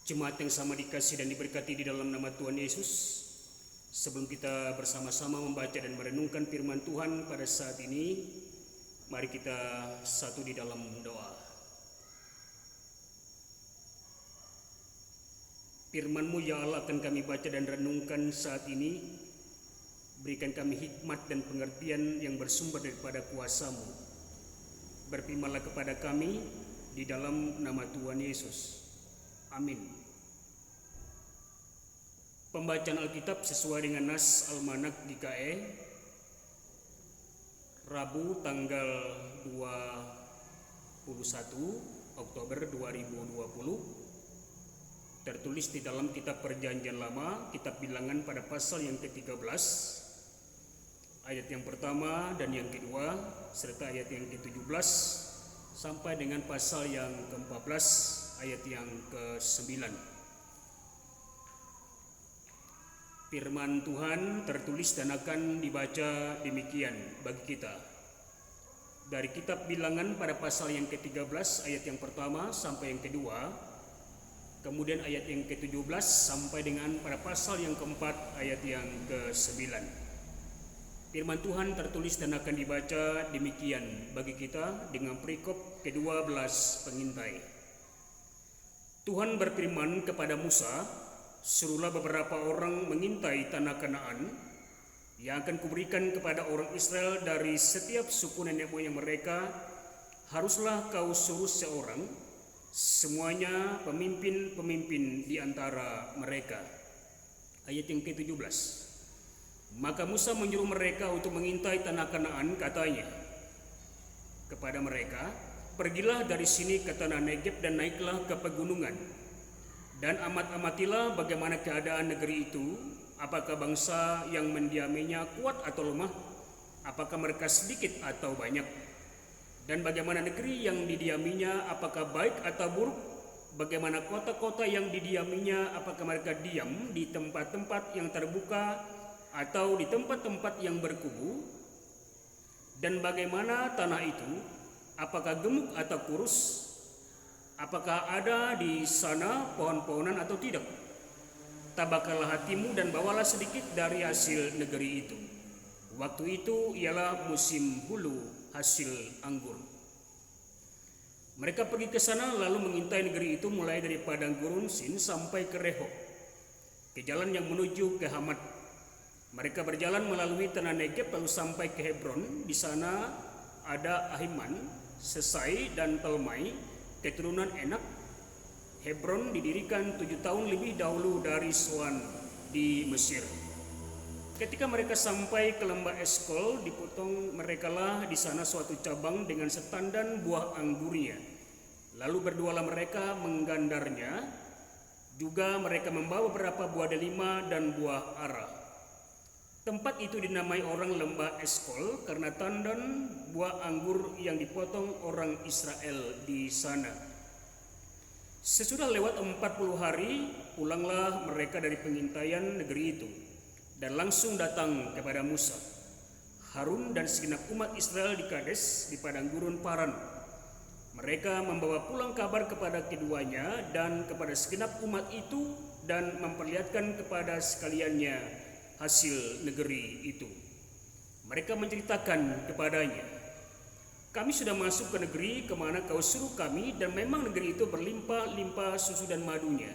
Jemaat yang sama dikasih dan diberkati di dalam nama Tuhan Yesus, sebelum kita bersama-sama membaca dan merenungkan firman Tuhan pada saat ini, mari kita satu di dalam doa. Firman-Mu ya Allah akan kami baca dan renungkan saat ini. Berikan kami hikmat dan pengertian yang bersumber daripada kuasa-Mu. Berfirmanlah kepada kami di dalam nama Tuhan Yesus. Amin. Pembacaan Alkitab sesuai dengan nas Almanak GKE, Rabu tanggal 21 Oktober 2020, tertulis di dalam kitab Perjanjian Lama, kitab Bilangan pada pasal yang ke-13, ayat yang pertama dan yang kedua, serta ayat yang ke-17 sampai dengan pasal yang ke-14 ayat yang ke-9. Firman Tuhan tertulis dan akan dibaca demikian bagi kita. Dari kitab Bilangan pada pasal yang ke-13 ayat yang pertama sampai yang kedua, kemudian ayat yang ke-17 sampai dengan pada pasal yang keempat ayat yang ke-9. Firman Tuhan tertulis dan akan dibaca demikian bagi kita dengan perikop ke-12 pengintai. Tuhan berfirman kepada Musa, suruhlah beberapa orang mengintai tanah Kanaan yang akan kuberikan kepada orang Israel dari setiap suku nenek moyang mereka. Haruslah kau suruh seorang, semuanya pemimpin-pemimpin di antara mereka. Ayat yang ke-17. Maka Musa menyuruh mereka untuk mengintai tanah Kanaan, katanya kepada mereka, pergilah dari sini ke tanah Negeb dan naiklah ke pegunungan, dan amat-amatilah bagaimana keadaan negeri itu, apakah bangsa yang mendiaminya kuat atau lemah, apakah mereka sedikit atau banyak, dan bagaimana negeri yang didiaminya, apakah baik atau buruk, bagaimana kota-kota yang didiaminya, apakah mereka diam di tempat-tempat yang terbuka atau di tempat-tempat yang berkubu, dan bagaimana tanah itu, apakah gemuk atau kurus, apakah ada di sana pohon-pohonan atau tidak. Tabahkanlah hatimu dan bawalah sedikit dari hasil negeri itu. Waktu itu ialah musim hulu hasil anggur. Mereka pergi ke sana lalu mengintai negeri itu mulai dari padang gurun Sin sampai ke Rehob, ke jalan yang menuju ke Hamat. Mereka berjalan melalui tanah Negeb lalu sampai ke Hebron. Di sana ada Ahiman, Sesai dan Talmai, keturunan Enak. Hebron didirikan 7 tahun lebih dahulu dari Soan di Mesir. Ketika mereka sampai ke lembah Eskol, dipotong merekalah di sana suatu cabang dengan setandan buah anggurnya. Lalu berdualah mereka menggandarnya. Juga mereka membawa beberapa buah delima dan buah ara. Tempat itu dinamai orang lembah Eskol karena tandan buah anggur yang dipotong orang Israel di sana. Sesudah lewat 40 hari, pulanglah mereka dari pengintaian negeri itu dan langsung datang kepada Musa, Harun dan segenap umat Israel di Kades di padang gurun Paran. Mereka membawa pulang kabar kepada keduanya dan kepada segenap umat itu dan memperlihatkan kepada sekaliannya hasil negeri itu. Mereka menceritakan kepadanya, kami sudah masuk ke negeri kemana kau suruh kami, dan memang negeri itu berlimpah-limpah susu dan madunya.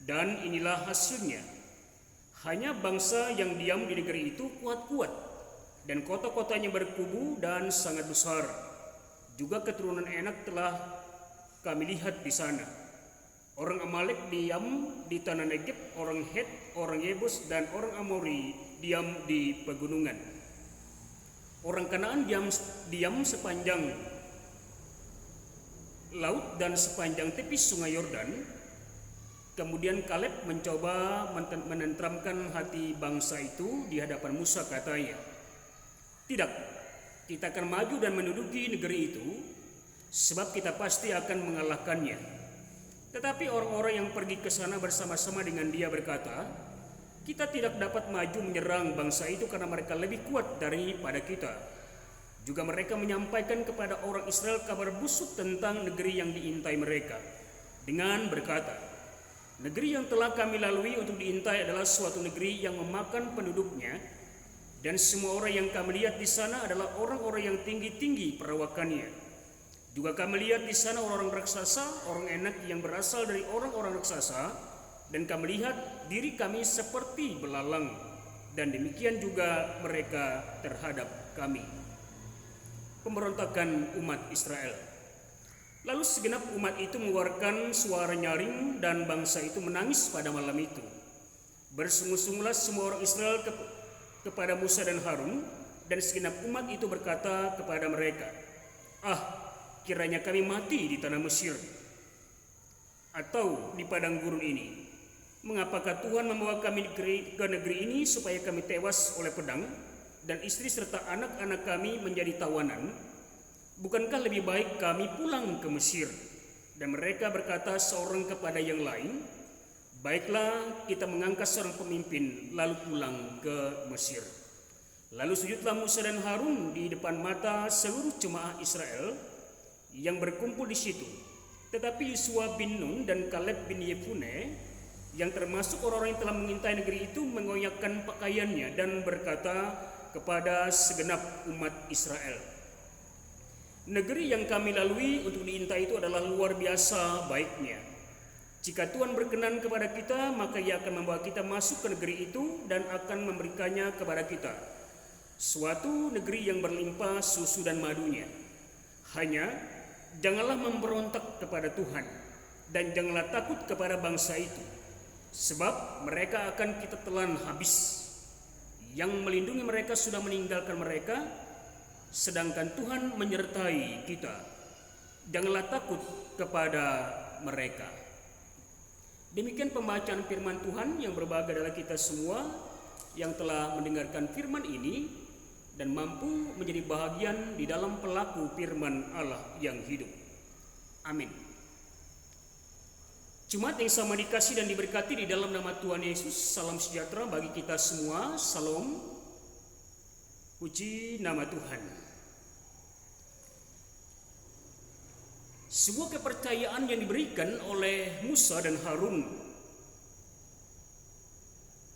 Dan inilah hasilnya, hanya bangsa yang diam di negeri itu kuat-kuat, dan kota-kotanya berkubu dan sangat besar. Juga keturunan Enak telah kami lihat di sana. Orang Amalek diam di tanah Negeb, orang Het, orang Yebus, dan orang Amori diam di pegunungan. Orang Kanaan diam sepanjang laut dan sepanjang tepi sungai Yordan. Kemudian Kaleb mencoba menenteramkan hati bangsa itu di hadapan Musa, katanya, tidak, kita akan maju dan menduduki negeri itu, sebab kita pasti akan mengalahkannya. Tetapi orang-orang yang pergi ke sana bersama-sama dengan dia berkata, kita tidak dapat maju menyerang bangsa itu karena mereka lebih kuat daripada kita. Juga mereka menyampaikan kepada orang Israel kabar busuk tentang negeri yang diintai mereka dengan berkata, Negeri yang telah kami lalui untuk diintai adalah suatu negeri yang memakan penduduknya, dan semua orang yang kami lihat di sana adalah orang-orang yang tinggi-tinggi perawakannya. Juga kami lihat di sana orang-orang raksasa, orang enak yang berasal dari orang-orang raksasa, dan kami lihat diri kami seperti belalang, dan demikian juga mereka terhadap kami. Pemberontakan umat Israel. Lalu segenap umat itu mengeluarkan suara nyaring, dan bangsa itu menangis pada malam itu. Bersungut-sungutlah semua orang Israel kepada Musa dan Harun, dan segenap umat itu berkata kepada mereka, kiranya kami mati di tanah Mesir atau di padang gurun ini. Mengapakah Tuhan membawa kami ke negeri ini supaya kami tewas oleh pedang, dan istri serta anak-anak kami menjadi tawanan? Bukankah lebih baik kami pulang ke Mesir? Dan mereka berkata seorang kepada yang lain, baiklah, kita mengangkat seorang pemimpin lalu pulang ke Mesir. Lalu sujudlah Musa dan Harun di depan mata seluruh jemaah Israel yang berkumpul di situ. Tetapi Yosua bin Nun dan Kaleb bin Yefune, yang termasuk orang-orang yang telah mengintai negeri itu, mengoyakkan pakaiannya dan berkata kepada segenap umat Israel, negeri yang kami lalui untuk diintai itu adalah luar biasa baiknya. Jika Tuhan berkenan kepada kita, maka Ia akan membawa kita masuk ke negeri itu dan akan memberikannya kepada kita, suatu negeri yang berlimpah susu dan madunya. Hanya janganlah memberontak kepada Tuhan, dan janganlah takut kepada bangsa itu, sebab mereka akan kita telan habis. Yang melindungi mereka sudah meninggalkan mereka, sedangkan Tuhan menyertai kita. Janganlah takut kepada mereka. Demikian pembacaan firman Tuhan. Yang berbahagia adalah kita semua yang telah mendengarkan firman ini dan mampu menjadi bahagian di dalam pelaku firman Allah yang hidup. Amin. Jemaat yang sama dikasih dan diberkati di dalam nama Tuhan Yesus, salam sejahtera bagi kita semua. Salam, puji nama Tuhan. Sebuah kepercayaan yang diberikan oleh Musa dan Harun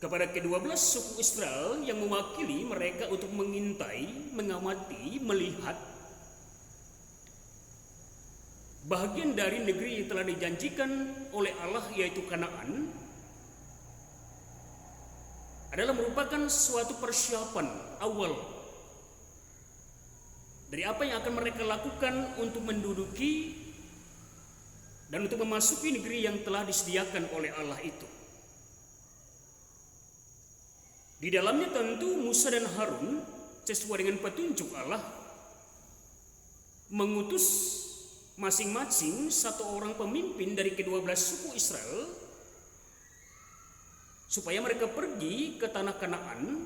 kepada ke-12 suku Israel yang mewakili mereka untuk mengintai, mengamati, melihat bahagian dari negeri yang telah dijanjikan oleh Allah, yaitu Kanaan, adalah merupakan suatu persiapan awal dari apa yang akan mereka lakukan untuk menduduki dan untuk memasuki negeri yang telah disediakan oleh Allah itu. Di dalamnya tentu Musa dan Harun sesuai dengan petunjuk Allah mengutus masing-masing satu orang pemimpin dari ke-12 suku Israel supaya mereka pergi ke tanah Kanaan,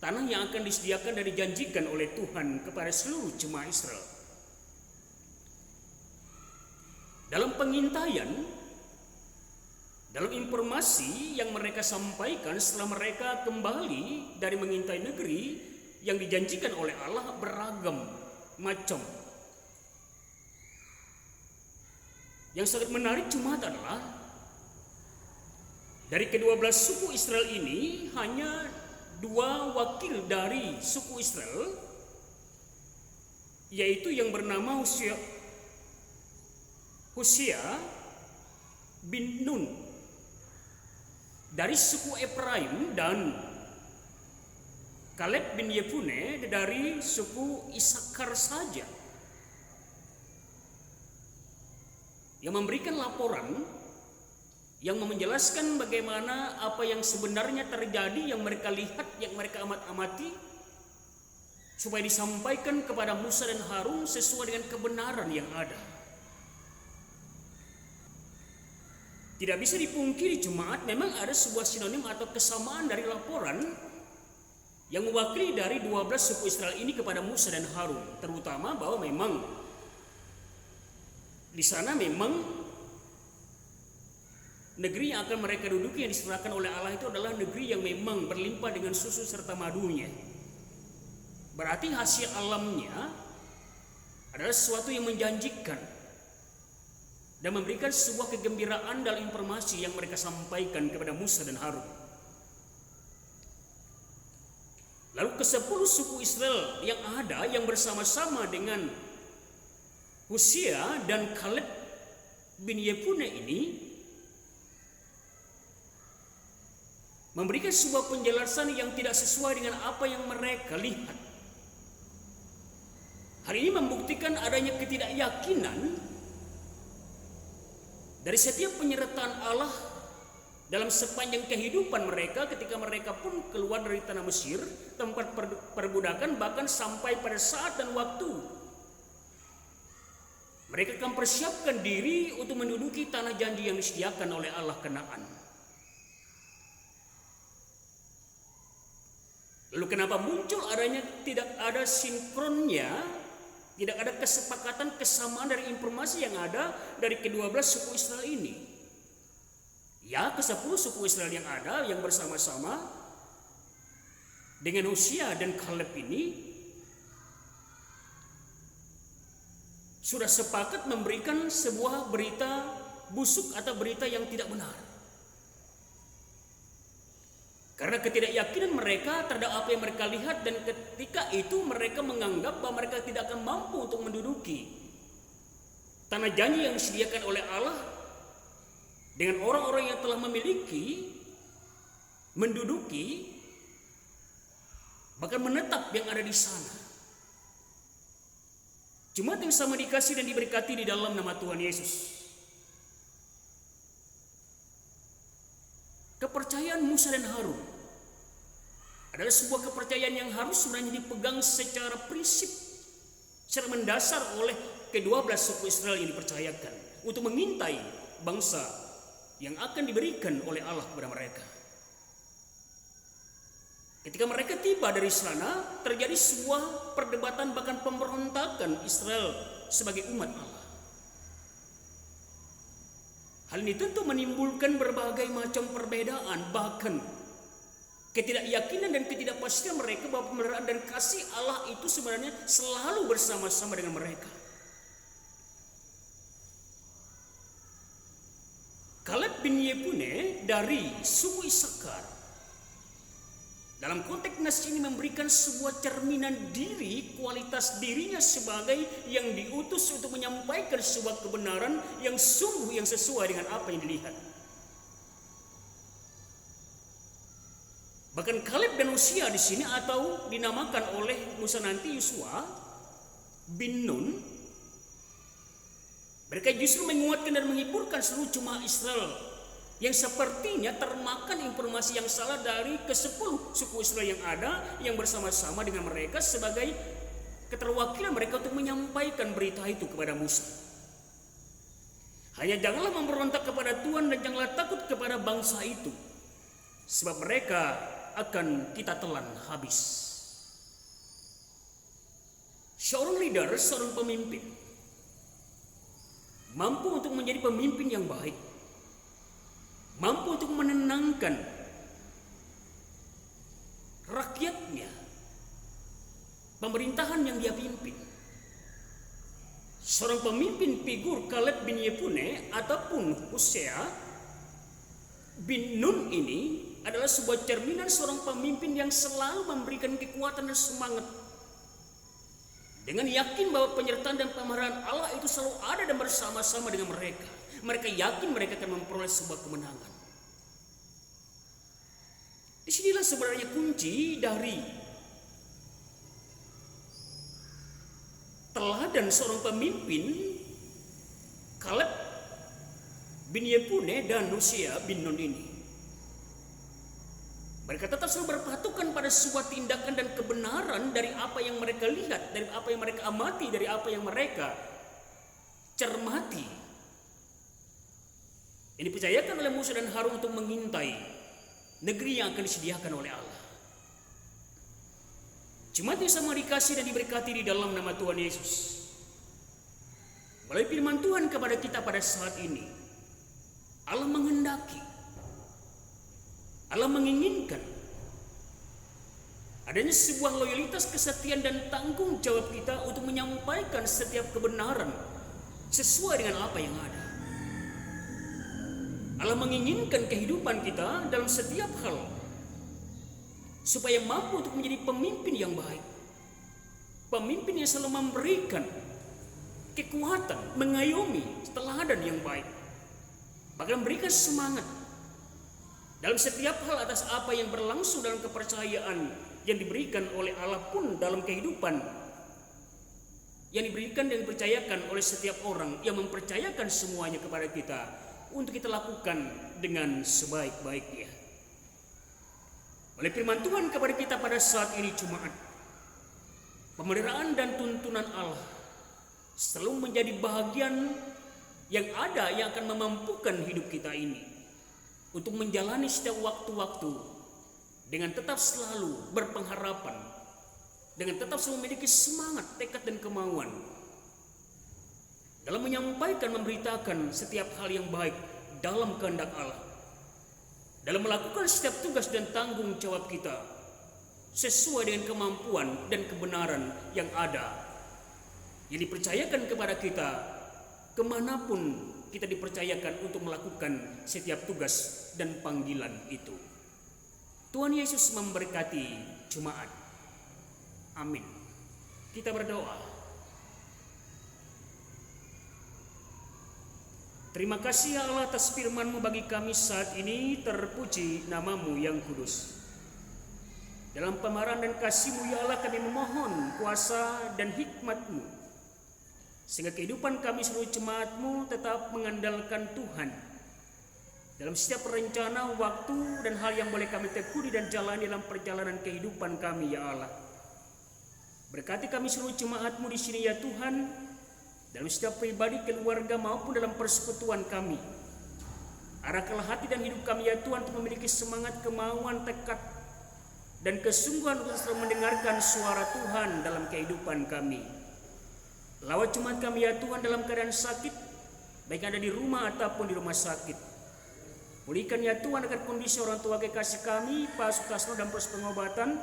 tanah yang akan disediakan dan dijanjikan oleh Tuhan kepada seluruh jemaah Israel. Dalam pengintaian, dalam informasi yang mereka sampaikan setelah mereka kembali dari mengintai negeri yang dijanjikan oleh Allah, beragam macam. Yang sangat menarik jemaat adalah dari ke-12 suku Israel ini hanya 2 wakil dari suku Israel, yaitu yang bernama Hosea bin Nun dari suku Efraim dan Kaleb bin Yefune dari suku Isakar saja, yang memberikan laporan yang menjelaskan bagaimana apa yang sebenarnya terjadi, yang mereka lihat, yang mereka amati, supaya disampaikan kepada Musa dan Harun sesuai dengan kebenaran yang ada. Tidak bisa dipungkiri jemaat, memang ada sebuah sinonim atau kesamaan dari laporan yang mewakili dari 12 suku Israel ini kepada Musa dan Harun, terutama bahwa memang di sana memang negeri yang akan mereka duduki yang diserahkan oleh Allah itu adalah negeri yang memang berlimpah dengan susu serta madunya. Berarti hasil alamnya adalah sesuatu yang menjanjikan. dan memberikan sebuah kegembiraan dalam informasi yang mereka sampaikan kepada Musa dan Harun. Lalu ke-10 suku Israel yang ada yang bersama-sama dengan Hosea dan Kaleb bin Yefune ini memberikan sebuah penjelasan yang tidak sesuai dengan apa yang mereka lihat. Hal ini membuktikan adanya ketidakyakinan dari setiap penyertaan Allah dalam sepanjang kehidupan mereka ketika mereka pun keluar dari tanah Mesir, tempat perbudakan, bahkan sampai pada saat dan waktu mereka akan persiapkan diri untuk menduduki tanah janji yang disediakan oleh Allah Kanaan. Lalu kenapa muncul adanya tidak ada sinkronnya, tidak ada kesepakatan kesamaan dari informasi yang ada dari ke-12 suku Israel ini? Ya, ke-10 suku Israel yang ada yang bersama-sama dengan Hosea dan Kaleb ini sudah sepakat memberikan sebuah berita busuk atau berita yang tidak benar. Karena ketidakyakinan mereka terhadap apa yang mereka lihat, dan ketika itu mereka menganggap bahwa mereka tidak akan mampu untuk menduduki tanah janji yang disediakan oleh Allah dengan orang-orang yang telah memiliki, menduduki, bahkan menetap yang ada di sana. Jemaat yang sama dikasih dan diberkati di dalam nama Tuhan Yesus. Kepercayaan Musa dan Harun adalah sebuah kepercayaan yang harus sebenarnya dipegang secara prinsip, secara mendasar oleh ke-12 suku Israel yang dipercayakan untuk mengintai bangsa yang akan diberikan oleh Allah kepada mereka. Ketika mereka tiba dari sana, terjadi sebuah perdebatan bahkan pemberontakan Israel sebagai umat Allah. Hal ini tentu menimbulkan berbagai macam perbedaan, bahkan ketidakyakinan dan ketidakpastian mereka bahwa pemeliharaan dan kasih Allah itu sebenarnya selalu bersama-sama dengan mereka. Kaleb bin Yefune dari suku Isakar dalam konteks nas ini memberikan sebuah cerminan diri, kualitas dirinya sebagai yang diutus untuk menyampaikan sebuah kebenaran yang sungguh yang sesuai dengan apa yang dilihat. Bahkan Kaleb dan Hosea di sini atau dinamakan oleh Musa nanti Yosua bin Nun, mereka justru menguatkan dan menghiburkan seluruh jemaah Israel yang sepertinya termakan informasi yang salah dari ke-10 suku Israel yang ada yang bersama-sama dengan mereka sebagai keterwakilan mereka untuk menyampaikan berita itu kepada Musa. Hanya janganlah memberontak kepada Tuhan dan janganlah takut kepada bangsa itu, sebab mereka akan kita telan habis. Seorang leader, seorang pemimpin mampu untuk menjadi pemimpin yang baik, mampu untuk menenangkan rakyatnya, pemerintahan yang dia pimpin. Seorang pemimpin figur Kaleb bin Yefune ataupun Hosea bin Nun ini adalah sebuah cerminan seorang pemimpin yang selalu memberikan kekuatan dan semangat dengan yakin bahwa penyertaan dan pemeliharaan Allah itu selalu ada dan bersama-sama dengan mereka. Mereka yakin mereka akan memperoleh sebuah kemenangan. Disinilah sebenarnya kunci dari teladan seorang pemimpin Kaleb bin Yefune dan Hosea bin Nun ini. Mereka tetap selalu berpatokan pada sebuah tindakan dan kebenaran dari apa yang mereka lihat, dari apa yang mereka amati, dari apa yang mereka cermati. Ini dipercayakan oleh Musa dan Harun untuk mengintai negeri yang akan disediakan oleh Allah. Jemaat yang sama dikasih dan diberkati di dalam nama Tuhan Yesus. Melalui firman Tuhan kepada kita pada saat ini, Allah menghendaki, Allah menginginkan adanya sebuah loyalitas, kesetiaan dan tanggung jawab kita untuk menyampaikan setiap kebenaran sesuai dengan apa yang ada. Allah menginginkan kehidupan kita dalam setiap hal supaya mampu untuk menjadi pemimpin yang baik. Pemimpin yang selalu memberikan kekuatan, mengayomi teladan yang baik, bahkan memberikan semangat dalam setiap hal atas apa yang berlangsung dalam kepercayaan yang diberikan oleh Allah pun dalam kehidupan yang diberikan dan dipercayakan oleh setiap orang yang mempercayakan semuanya kepada kita untuk kita lakukan dengan sebaik-baiknya. Oleh firman Tuhan kepada kita pada saat ini Jumat, pemeliharaan dan tuntunan Allah selalu menjadi bagian yang ada yang akan memampukan hidup kita ini untuk menjalani setiap waktu-waktu dengan tetap selalu berpengharapan, dengan tetap selalu memiliki semangat, tekad dan kemauan dalam menyampaikan, memberitakan setiap hal yang baik dalam kehendak Allah, dalam melakukan setiap tugas dan tanggung jawab kita sesuai dengan kemampuan dan kebenaran yang ada yang dipercayakan kepada kita kemanapun kita dipercayakan untuk melakukan setiap tugas dan panggilan itu. Tuhan Yesus memberkati Jumat. Amin. Kita berdoa. Terima kasih ya Allah atas firman-Mu bagi kami saat ini. Terpuji nama-Mu yang kudus. Dalam pemarahan dan kasih-Mu ya Allah, kami memohon kuasa dan hikmat-Mu, sehingga kehidupan kami seluruh jemaat-Mu tetap mengandalkan Tuhan dalam setiap rencana, waktu, dan hal yang boleh kami tekuni dan jalani dalam perjalanan kehidupan kami ya Allah. Berkati kami seluruh jemaat-Mu di sini ya Tuhan, dalam setiap pribadi, keluarga maupun dalam persekutuan kami. Arahkanlah hati dan hidup kami ya Tuhan untuk memiliki semangat, kemauan, tekad, dan kesungguhan untuk selalu mendengarkan suara Tuhan dalam kehidupan kami. Lawat jemaat kami ya Tuhan dalam keadaan sakit, baik ada di rumah ataupun di rumah sakit. Pulihkan ya Tuhan akan kondisi orang tua kekasih kami, Pak Sutasno dalam proses pengobatan.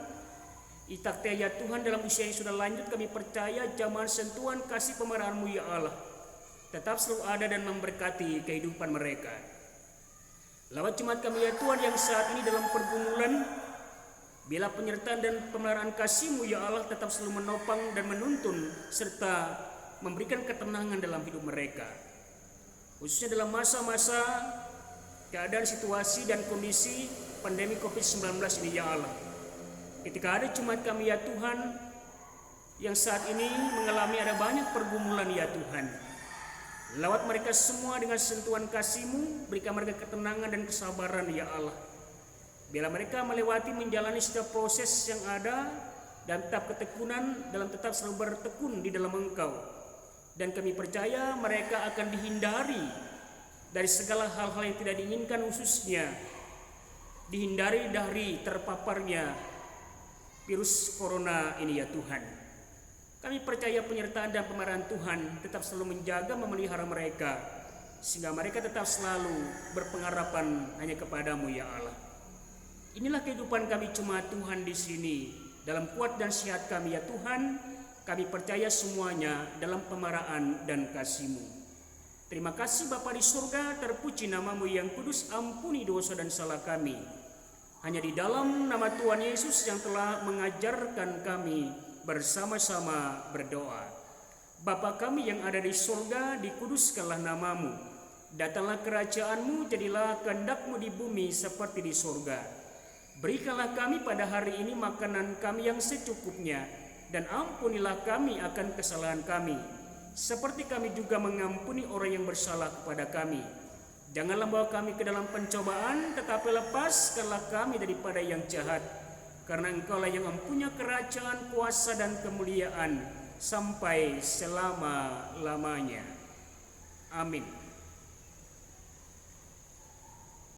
Itakte ya Tuhan dalam usia yang sudah lanjut, kami percaya jamahan sentuhan kasih pemerahan-Mu ya Allah tetap selalu ada dan memberkati kehidupan mereka. Lawat jemaat kami ya Tuhan yang saat ini dalam pergumulan, bila penyertaan dan pemeliharaan kasih-Mu ya Allah tetap selalu menopang dan menuntun serta memberikan ketenangan dalam hidup mereka, khususnya dalam masa-masa keadaan, situasi dan kondisi pandemi COVID-19 ini ya Allah. Ketika ada jemaat kami ya Tuhan yang saat ini mengalami ada banyak pergumulan ya Tuhan, lawat mereka semua dengan sentuhan kasih-Mu, berikan mereka ketenangan dan kesabaran ya Allah. Bila mereka melewati menjalani setiap proses yang ada dan tetap ketekunan dalam tetap selalu bertekun di dalam Engkau. Dan kami percaya mereka akan dihindari dari segala hal-hal yang tidak diinginkan, khususnya dihindari dari terpaparnya virus corona ini ya Tuhan. Kami percaya penyertaan dan pemeliharaan Tuhan tetap selalu menjaga, memelihara mereka, sehingga mereka tetap selalu berpengharapan hanya kepada-Mu ya Allah. Inilah kehidupan kami jemaat Tuhan di sini. Dalam kuat dan sehat kami ya Tuhan, kami percaya semuanya dalam pemeliharaan dan kasih-Mu. Terima kasih Bapa di surga, terpuji nama-Mu yang kudus, ampuni dosa dan salah kami. Hanya di dalam nama Tuhan Yesus yang telah mengajarkan kami bersama-sama berdoa. Bapa kami yang ada di surga, dikuduskanlah nama-Mu. Datanglah kerajaan-Mu, jadilah kehendak-Mu di bumi seperti di surga. Berikanlah kami pada hari ini makanan kami yang secukupnya, dan ampunilah kami akan kesalahan kami, seperti kami juga mengampuni orang yang bersalah kepada kami. Janganlah bawa kami ke dalam pencobaan, tetapi lepaskanlah kami daripada yang jahat. Karena Engkaulah yang mempunyai kerajaan, kuasa dan kemuliaan sampai selama-lamanya. Amin.